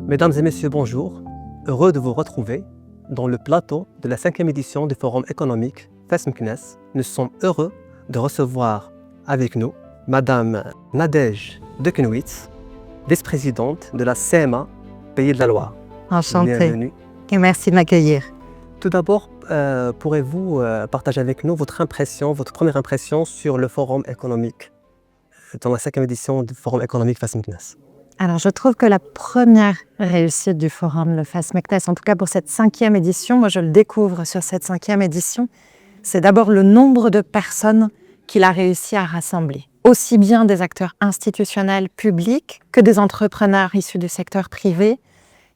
Mesdames et messieurs, bonjour. Heureux de vous retrouver dans le plateau de la 5e édition du Forum économique FESMCNES. Nous sommes heureux de recevoir avec nous Madame Nadège Dekenwitz, vice-présidente de la CMA Pays de la Loire. Enchantée. Bienvenue. Et merci de m'accueillir. Tout d'abord, pourrez-vous partager avec nous votre première impression sur le Forum économique dans la 5e édition du Forum économique FESMCNES? Alors, je trouve que la première réussite du forum, le FESMCNES, en tout cas pour cette 5e édition, moi je le découvre sur cette 5e édition, c'est d'abord le nombre de personnes qu'il a réussi à rassembler. Aussi bien des acteurs institutionnels publics que des entrepreneurs issus du secteur privé.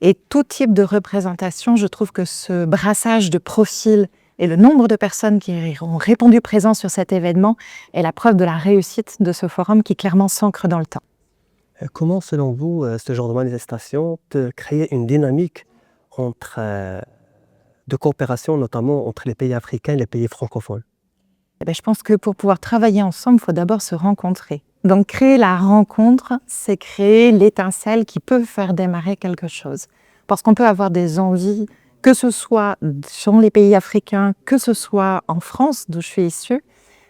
Et tout type de représentation, je trouve que ce brassage de profils et le nombre de personnes qui ont répondu présent sur cet événement est la preuve de la réussite de ce forum qui clairement s'ancre dans le temps. Comment, selon vous, ce genre de manifestation peut créer une dynamique de coopération, notamment entre les pays africains et les pays francophones? Je pense que pour pouvoir travailler ensemble, il faut d'abord se rencontrer. Donc créer la rencontre, c'est créer l'étincelle qui peut faire démarrer quelque chose. Parce qu'on peut avoir des envies, que ce soit dans les pays africains, que ce soit en France, d'où je suis issue.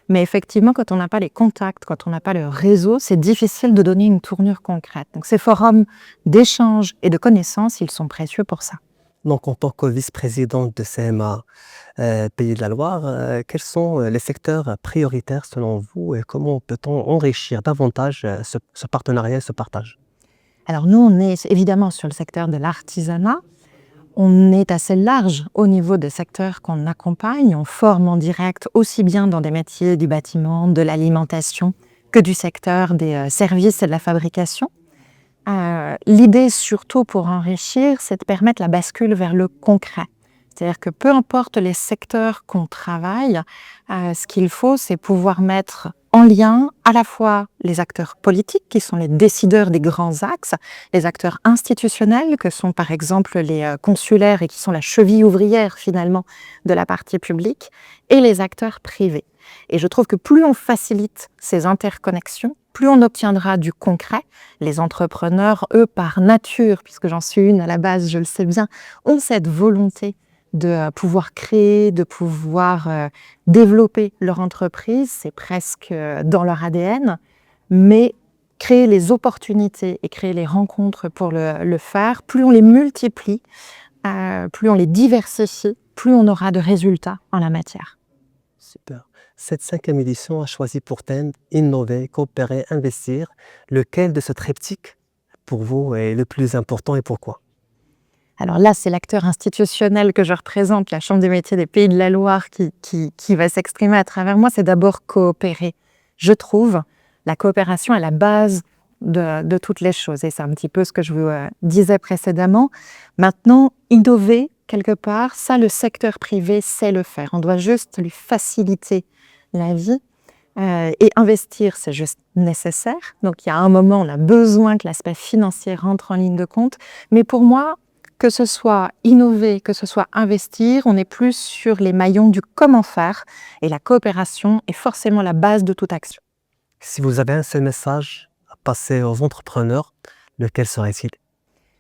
Mais effectivement, quand on n'a pas les contacts, quand on n'a pas le réseau, c'est difficile de donner une tournure concrète. Donc ces forums d'échange et de connaissances, ils sont précieux pour ça. Donc, en tant que vice-présidente de CMA Pays de la Loire, quels sont les secteurs prioritaires selon vous et comment peut-on enrichir davantage ce partenariat et ce partage? Alors nous, on est évidemment sur le secteur de l'artisanat. On est assez large au niveau des secteurs qu'on accompagne. On forme en direct aussi bien dans des métiers du bâtiment, de l'alimentation, que du secteur des services et de la fabrication. L'idée surtout pour enrichir, c'est de permettre la bascule vers le concret. C'est-à-dire que peu importe les secteurs qu'on travaille, ce qu'il faut, c'est pouvoir mettre en lien à la fois les acteurs politiques, qui sont les décideurs des grands axes, les acteurs institutionnels, que sont par exemple les consulaires et qui sont la cheville ouvrière finalement de la partie publique, et les acteurs privés. Et je trouve que plus on facilite ces interconnexions, plus on obtiendra du concret. Les entrepreneurs, eux, par nature, puisque j'en suis une à la base, je le sais bien, ont cette volonté de pouvoir créer, de pouvoir développer leur entreprise, c'est presque dans leur ADN, mais créer les opportunités et créer les rencontres pour le faire, plus on les multiplie, plus on les diversifie, plus on aura de résultats en la matière. Super. Cette 5e édition a choisi pour thème innover, coopérer, investir. Lequel de ce triptyque, pour vous, est le plus important et pourquoi? Alors là, c'est l'acteur institutionnel que je représente, la Chambre des métiers des Pays de la Loire, qui va s'exprimer à travers moi. C'est d'abord coopérer. Je trouve la coopération à la base de toutes les choses. Et c'est un petit peu ce que je vous disais précédemment. Maintenant, innover, quelque part, ça, le secteur privé sait le faire. On doit juste lui faciliter la vie. Et investir, c'est juste nécessaire. Donc, il y a un moment, on a besoin que l'aspect financier rentre en ligne de compte. Mais pour moi, que ce soit innover, que ce soit investir, on est plus sur les maillons du comment faire. Et la coopération est forcément la base de toute action. Si vous avez un seul message à passer aux entrepreneurs, lequel serait-il?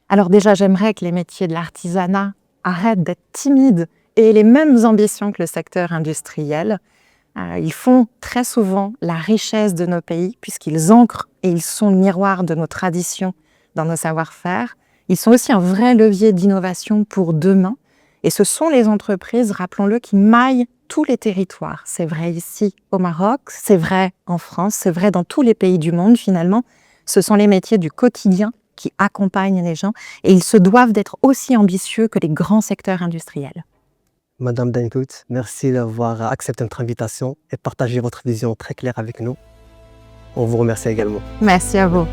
Alors déjà, j'aimerais que les métiers de l'artisanat arrêtent d'être timides et aient les mêmes ambitions que le secteur industriel. Ils font très souvent la richesse de nos pays puisqu'ils ancrent et ils sont le miroir de nos traditions dans nos savoir-faire. Ils sont aussi un vrai levier d'innovation pour demain. Et ce sont les entreprises, rappelons-le, qui maillent tous les territoires. C'est vrai ici au Maroc, c'est vrai en France, c'est vrai dans tous les pays du monde finalement. Ce sont les métiers du quotidien qui accompagnent les gens et ils se doivent d'être aussi ambitieux que les grands secteurs industriels. Madame Dekenwitz, merci d'avoir accepté notre invitation et partagé votre vision très claire avec nous. On vous remercie également. Merci à vous.